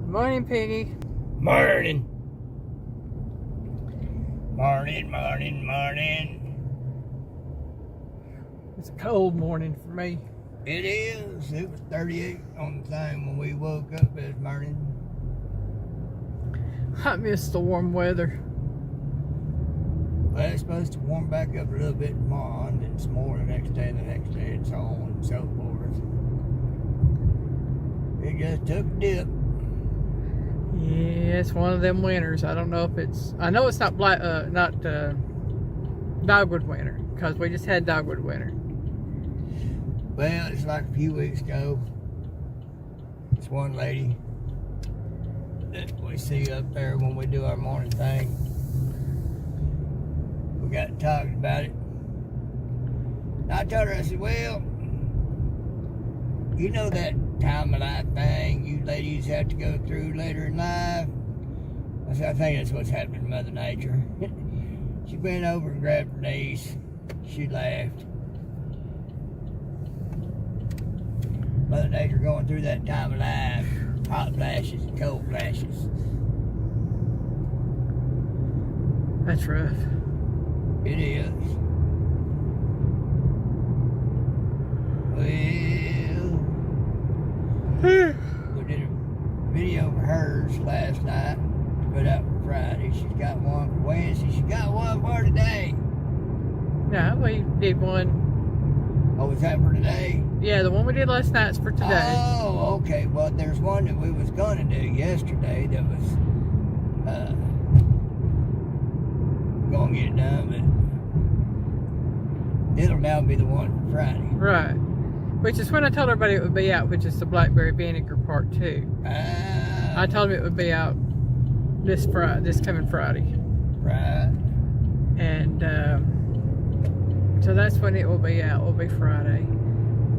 Morning, Piggy. Morning. Morning, morning, morning. It's a cold morning for me. It is. It was 38 on the thing when we woke up this morning. I miss the warm weather. Well, it's supposed to warm back up a little bit tomorrow, and then some more the next day, and so on and so forth. It just took a dip. Yeah, it's one of them winters. I don't know if it's. I know it's not dogwood winter, because we just had dogwood winter. Well, it's like a few weeks ago. This one lady that we see up there when we do our morning thing. We got talking about it. And I told her, I said, well, you know that time of life thing you ladies have to go through later in life? I said, I think that's what's happening to Mother Nature. She bent over and grabbed her niece. She laughed. Mother Nature going through that time of life. Hot flashes and cold flashes. That's rough. It is. Well, we did a video for hers last night to put out for Friday. She's got one for Wednesday. She's got one for today. No, we did one. Oh, was that for today? Yeah, the one we did last night's for today. Oh, okay. Well, there's one that we was going to do yesterday that was going to get done, but it'll now be the one for Friday. Right. Which is when I told everybody it would be out, which is the Blackberry Vinegar Part 2. I told them it would be out this coming Friday. Right. And so that's when it will be out. It will be Friday.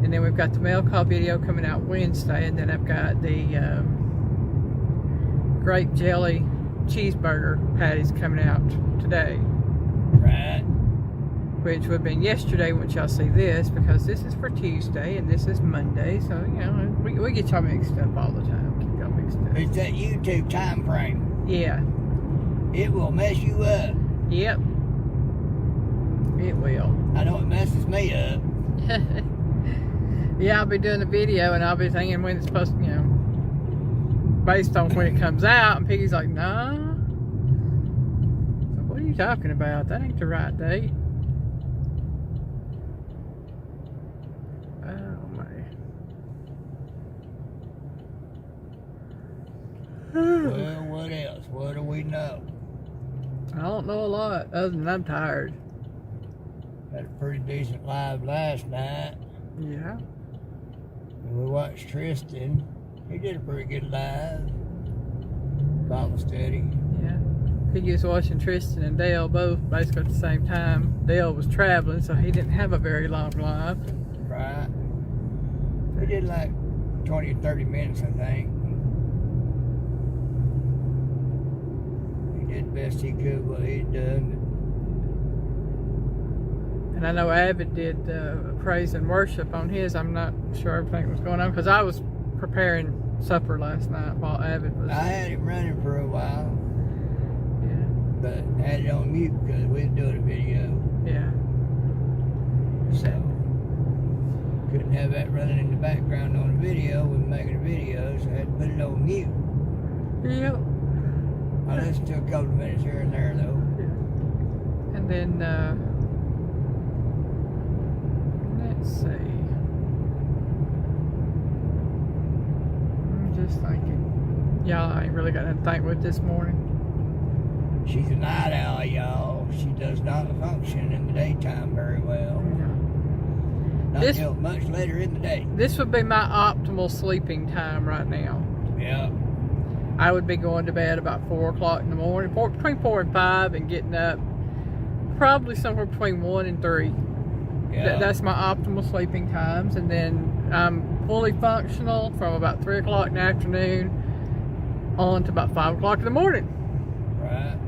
And then we've got the mail call video coming out Wednesday. And then I've got the grape jelly cheeseburger patties coming out today. Right. Which would have been yesterday once y'all see this, because this is for Tuesday and this is Monday. So, you know, we get y'all mixed up all the time. Keep y'all mixed up. It's that YouTube time frame. Yeah. It will mess you up. Yep. It will. I know it messes me up. Yeah, I'll be doing the video and I'll be thinking when it's supposed to, you know, based on when it comes out. And Piggy's like, nah. So what are you talking about? That ain't the right date. Oh, man. Well, what else? What do we know? I don't know a lot, other than I'm tired. Had a pretty decent live last night. Yeah. And we watched Tristan. He did a pretty good live. Bible study. Yeah. Piggy was watching Tristan and Dale both basically at the same time. Dale was traveling, so he didn't have a very long live. Right. He did like 20 or 30 minutes, I think. He did the best he could what he'd done. And I know Avid did praise and worship on his. I'm not sure everything was going on because I was preparing supper last night while Avid was. I had it running for a while. Yeah. But had it on mute because we was doing a video. Yeah. So couldn't have that running in the background on a video when making a video, so I had to put it on mute. Yep. I listened to a couple of minutes here and there though. Yeah. And then let's see. I'm just thinking. Y'all, I ain't really got nothing to think with this morning. She's a night owl, y'all. She does not function in the daytime very well. Not until much later in the day. This would be my optimal sleeping time right now. Yeah. I would be going to bed about 4 o'clock in the morning, between 4 and 5, and getting up probably somewhere between 1 and 3. Yeah. That's my optimal sleeping times. And then I'm fully functional from about 3 o'clock in the afternoon on to about 5 o'clock in the morning. Right.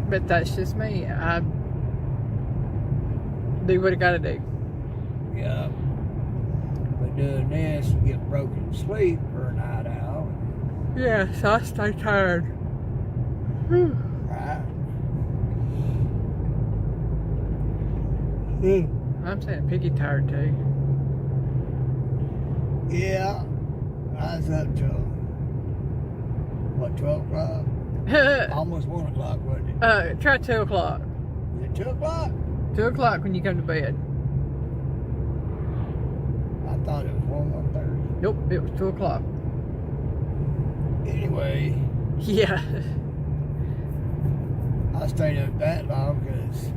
But that's just me. I do what I gotta do. Yeah. But doing this, you get broken sleep for a night out. Yeah, so I stay tired. Whew. Right. I'm saying Piggy tired too. Yeah. I was up till, what, 12 o'clock? Almost 1 o'clock, wasn't it? Try 2 o'clock. Was it 2 o'clock? 2 o'clock when you come to bed. I thought it was 1:30. Nope, it was 2 o'clock. Anyway, Yeah. I stayed up that long because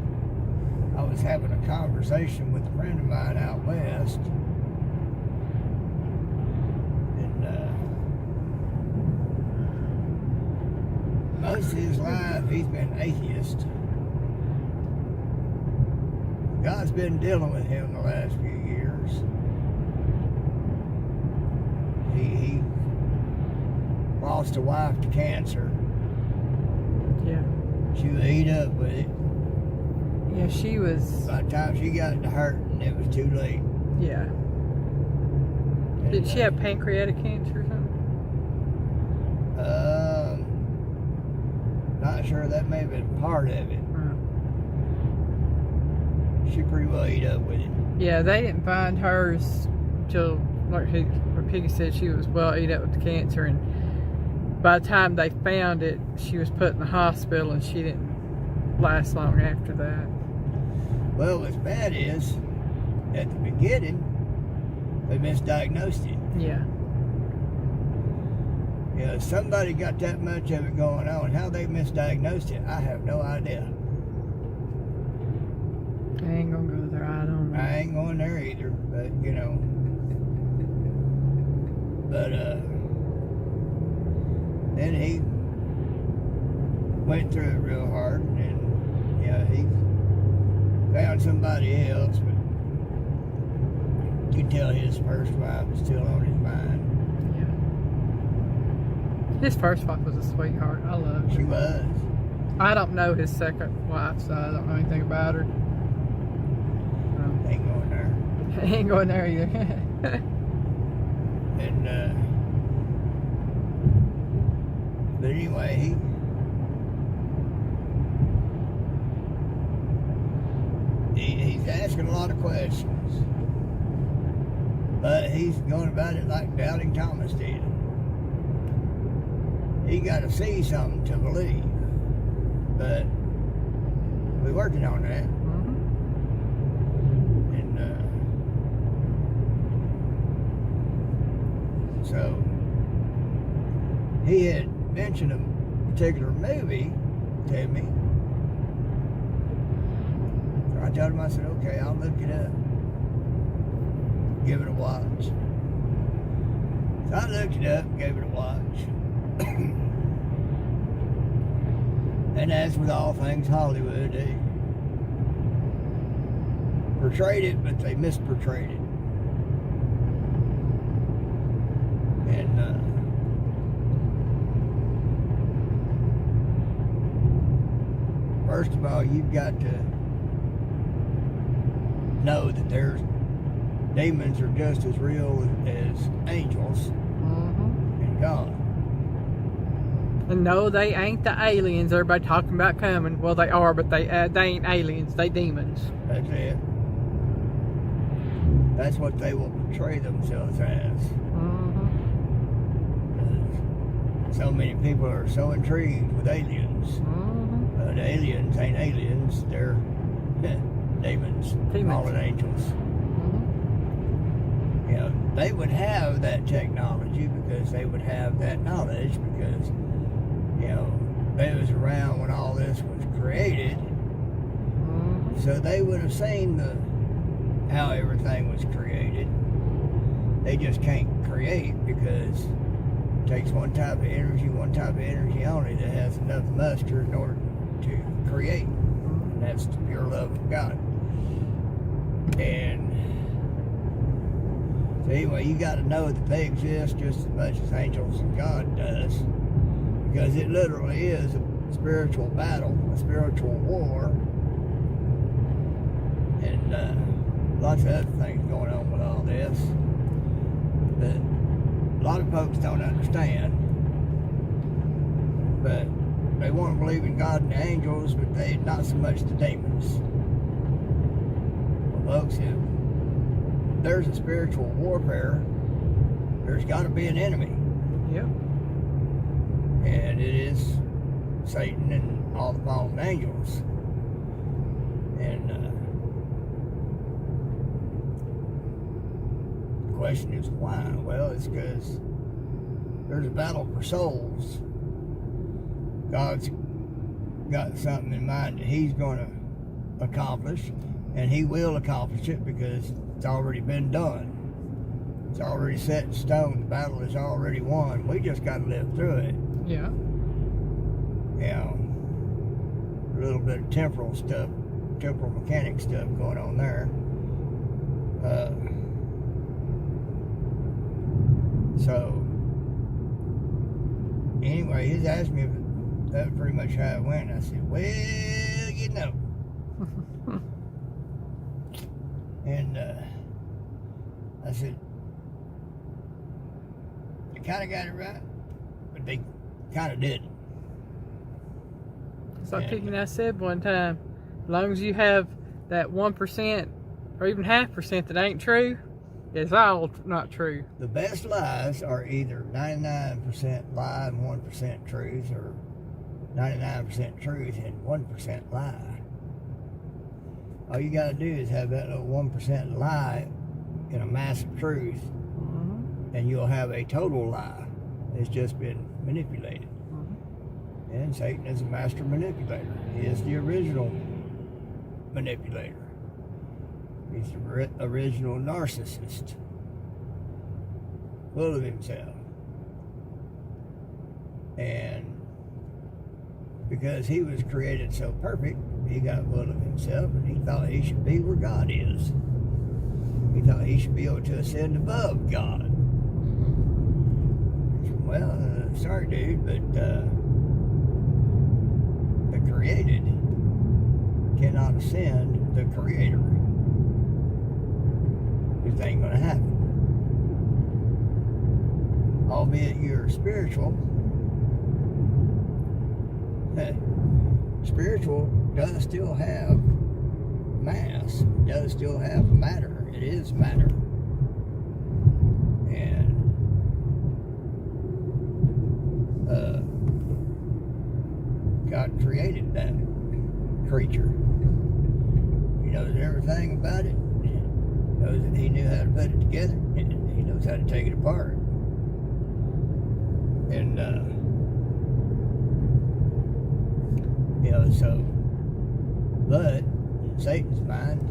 I was having a conversation with a friend of mine out west. And most of his life, he's been atheist. God's been dealing with him the last few years. He lost a wife to cancer. Yeah. She would eat up with it. Yeah, she was. By the time she got to hurting, it was too late. Yeah. And, Did she have pancreatic cancer or something? Not sure. That may have been part of it. She pretty well ate up with it. Yeah, they didn't find hers till, like Piggy said, she was well ate up with the cancer, and by the time they found it, she was put in the hospital, and she didn't last long after that. Well, what's bad is, at the beginning, they misdiagnosed it. Yeah. You know, somebody got that much of it going on. How they misdiagnosed it, I have no idea. I ain't gonna go there. I don't know. I ain't going there either, but you know. But then he went through it real hard, and yeah, he found somebody else, but you can tell his first wife was still on his mind. Yeah. His first wife was a sweetheart. I loved her. She was. I don't know his second wife, so I don't know anything about her. Ain't going there. I ain't going there either. And but anyway, he's asking a lot of questions, but he's going about it like Doubting Thomas did. He got to see something to believe, but we're working on that. So he had mentioned a particular movie to me. So I told him, I said, okay, I'll look it up. Give it a watch. So I looked it up and gave it a watch. And as with all things Hollywood, they portrayed it, but they misportrayed it. And first of all, you've got to know that there's demons are just as real as angels and God. And no, they ain't the aliens everybody talking about coming. Well, they are, but they ain't aliens. They demons. That's it. That's what they will portray themselves as. So many people are so intrigued with aliens. But aliens ain't aliens. They're demons. Fallen angels. You know, they would have that technology because they would have that knowledge because, you know, they was around when all this was created. So they would have seen how everything was created. They just can't create because it takes one type of energy only that has enough muster in order to create. And that's the pure love of God. And So anyway, you got to know that they exist just as much as angels and God does, because it literally is a spiritual battle, a spiritual war, and lots of other things going on with all this. But a lot of folks don't understand. But they want to believe in God and the angels, but they not so much the demons. Well, folks, if there's a spiritual warfare, there's got to be an enemy. Yep. And it is Satan and all the fallen angels. And the question is why? Well, it's because there's a battle for souls. God's got something in mind that He's going to accomplish, and He will accomplish it because it's already been done. It's already set in stone. The battle is already won. We just got to live through it. Yeah. You know, a little bit of temporal stuff, temporal mechanic stuff going on there. So, anyway, he's asked me if that was pretty much how it went. I said, well, you know. And I said, they kind of got it right, but they kind of didn't. It's like Piggy and I said one time, as long as you have that 1% or even 0.5% that ain't true, it's all not true. The best lies are either 99% lie and 1% truth, or 99% truth and 1% lie. All you gotta do is have that little 1% lie in a massive truth, and you'll have a total lie. It's just been manipulated. And Satan is a master manipulator. He is the original manipulator. He's the original narcissist, full of himself. And because he was created so perfect, he got full of himself, and he thought he should be where God is. He thought he should be able to ascend above God. Well, sorry dude, but the created cannot ascend the creator. It ain't gonna happen. Albeit you're spiritual, spiritual does still have mass, does still have matter. It is matter. And God created that creature. He knows everything about it. Knows that He knew how to put it together, and He knows how to take it apart. And you know, so, but in Satan's mind,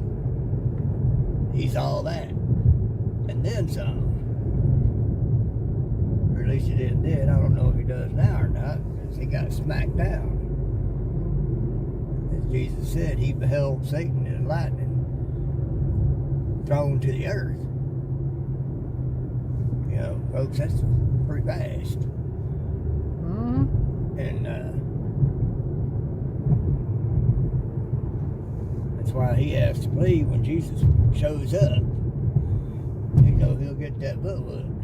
he's all that, and then some. Or at least he did then. I don't know if he does now or not, because he got smacked down. As Jesus said, he beheld Satan in lightning thrown to the earth. You know, folks, that's pretty fast. And that's why he has to believe when Jesus shows up, you know, he'll get that butt whooped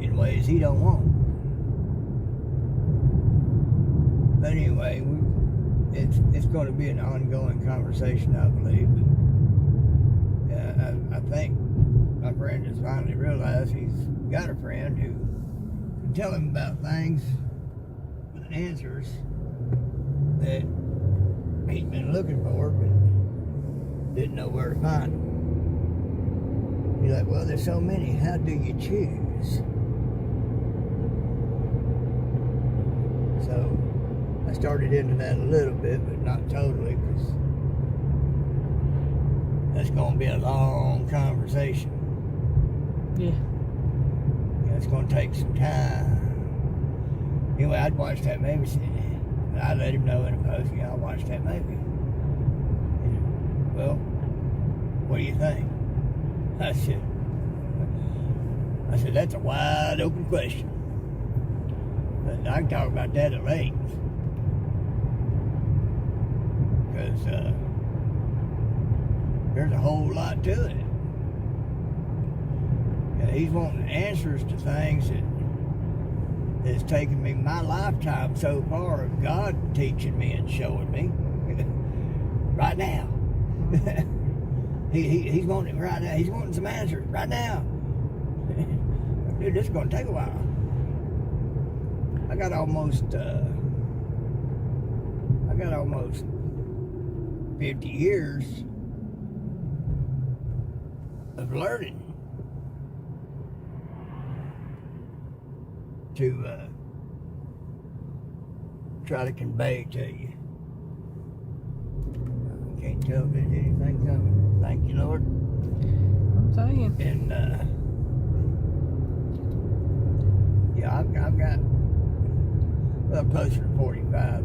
in ways he don't want. But anyway, it's going to be an ongoing conversation, I believe. I think my friend has finally realized he's got a friend who can tell him about things with answers that he's been looking for, but didn't know where to find them. You're like, well, there's so many. How do you choose? So I started into that a little bit, but not totally, because that's going to be a long conversation. Yeah. It's going to take some time. Anyway, I'd watch that movie. I let him know in a post, you know, I watched that movie. Well, what do you think? I said, that's a wide open question. But I can talk about that at length. Because there's a whole lot to it. And he's wanting answers to things that's taken me my lifetime so far of God teaching me and showing me right now. He's wanting it right now. He's wanting some answers right now. Dude, this is going to take a while. I got almost 50 years of learning to try to convey to you. I can't tell if there's anything coming. Thank you, Lord. I'm saying. And yeah, I've got well closer to 45.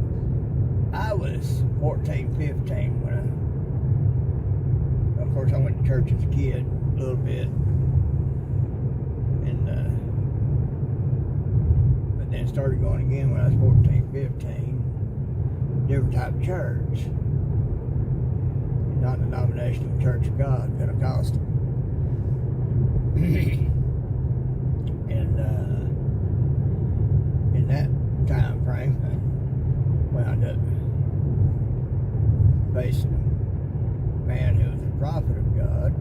I was 14, 15 when of course I went to church as a kid a little bit, and but then started going again when I was 14, 15. Different type of church, non-denominational Church of God, Pentecostal. And in that time frame, I wound up facing a man who was a prophet of God.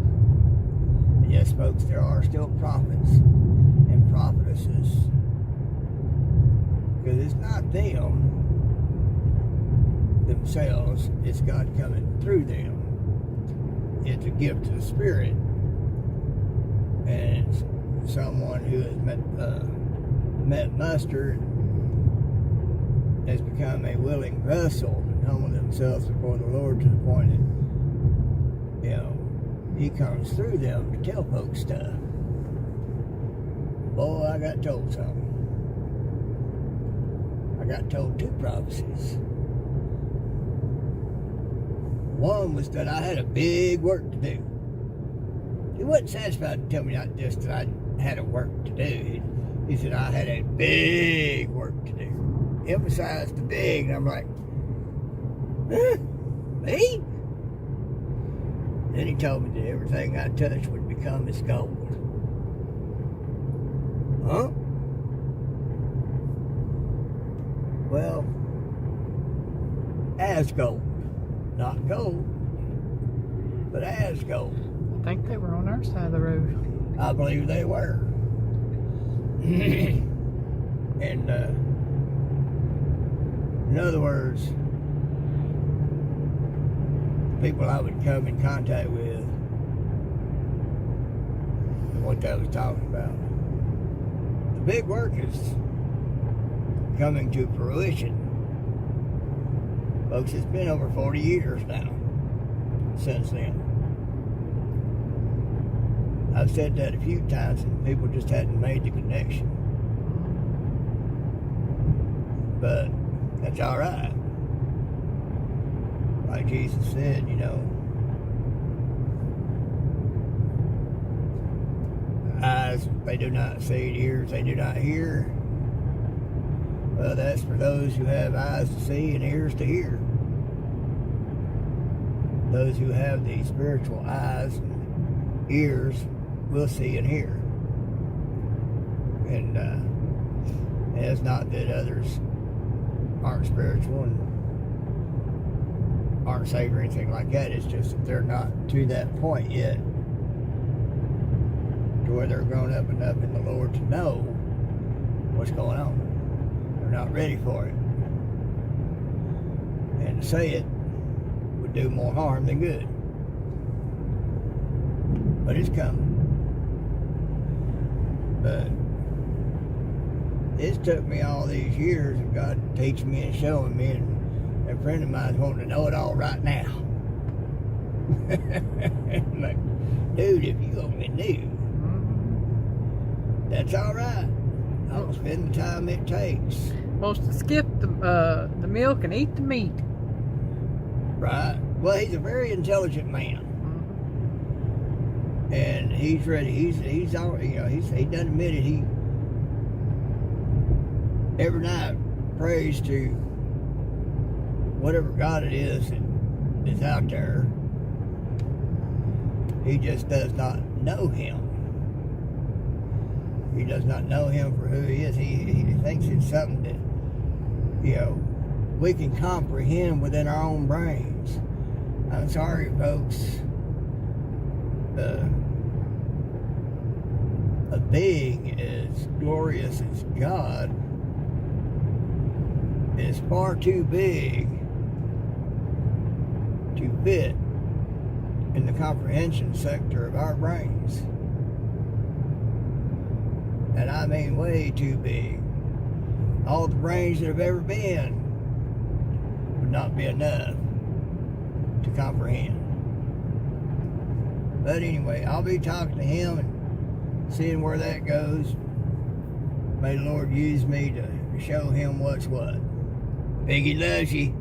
And yes, folks, there are still prophets and prophetesses, because it's not them themselves, it's God coming through them. It's a gift to the Spirit, and it's someone who has met muster, has become a willing vessel and humbled themselves before the Lord to the point that, you know, He comes through them to tell folks stuff. Boy, I got told something. I got told 2 prophecies. One was that I had a big work to do. He wasn't satisfied to tell me not just that I had a work to do. He said I had a big work to do. Emphasized the big, and I'm like, huh? Me? Then he told me that everything I touched would become as gold. Huh? Well, as gold. Not gold, but as gold. I think they were on our side of the road. I believe they were. And in other words, people I would come in contact with, what that was talking about. The big work is coming to fruition. Folks, it's been over 40 years now since then. I've said that a few times and people just hadn't made the connection. But that's all right. Like Jesus said, you know, eyes they do not see, ears they do not hear. Well, that's for those who have eyes to see and ears to hear. Those who have the spiritual eyes and ears will see and hear. And it's not that others aren't spiritual and aren't saved or anything like that. It's just that they're not to that point yet, to where they're grown up enough in the Lord to know what's going on. They're not ready for it. And to say it would do more harm than good. But it's coming. But it's took me all these years of God teaching me and showing me, and a friend of mine's wanting to know it all right now. Like, dude, if you only knew. That's all right. I'll spend the time it takes. Wants to skip the milk and eat the meat. Right. Well, he's a very intelligent man. And he's ready. He's already, he done admitted he every night prays to whatever God it is that is out there. He just does not know him. He does not know him for who he is. He thinks it's something that, we can comprehend within our own brains. I'm sorry, folks. A being as glorious as God is far too big to fit in the comprehension sector of our brains. And I mean way too big. All the brains that have ever been would not be enough to comprehend. But anyway, I'll be talking to him and seeing where that goes. May the Lord use me to show him what's what. Piggy loves you.